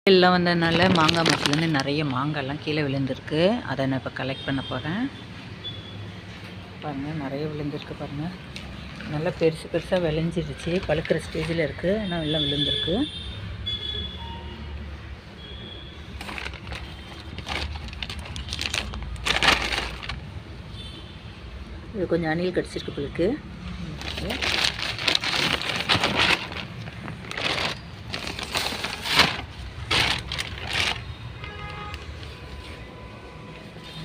எல்லாம் வந்ததுனால மாங்காய் மரத்துலேருந்து நிறைய மாங்காய்லாம் கீழே விழுந்திருக்கு. அதை நான் இப்போ கலெக்ட் பண்ண போகிறேன். பாருங்கள், நிறைய விழுந்திருக்கு பாருங்கள். நல்லா பெருசு பெருசாக விளைஞ்சிருச்சு. பழுக்கிற ஸ்டேஜில் இருக்குது. ஆனால் எல்லாம் விழுந்திருக்கு. இது கொஞ்சம் அணில் கடிச்சிருக்கு பிள்ளைக்கு.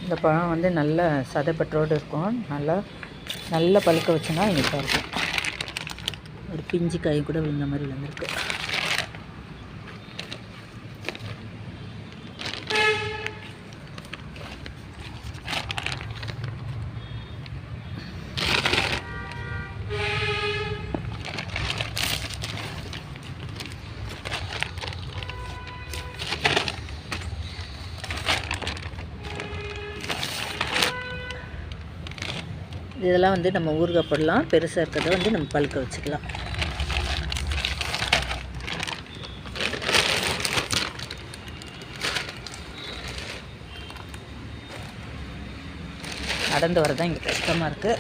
இந்த பழம் வந்து நல்ல சதைப்பற்றோடு இருக்கும். நல்லா பழுக்க வச்சுன்னா இனிப்பாக இருக்கும். ஒரு பிஞ்சு காய் கூட விழுந்த மாதிரி விழுந்திருக்கு. இதெல்லாம் வந்து நம்ம ஊறுகாய் போடலாம். பெருசாக இருக்கிறத வந்து நம்ம பழுக்க வச்சுக்கலாம். நடந்து வரதான் இங்கே கஷ்டமாக இருக்குது.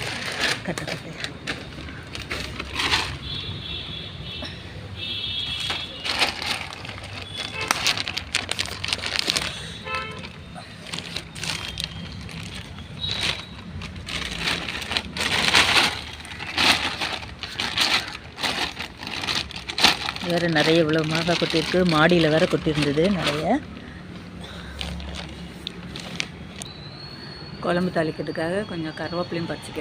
கட்டு வேறு நிறைய இவ்வளோ மாங்காய் கொட்டியிருக்கு. மாடியில் வேறு கொட்டியிருந்தது நிறைய. குழம்பு தாளிக்கிறதுக்காக கொஞ்சம் கருவேப்பிலையும் பறிச்சுக்கிறேன்.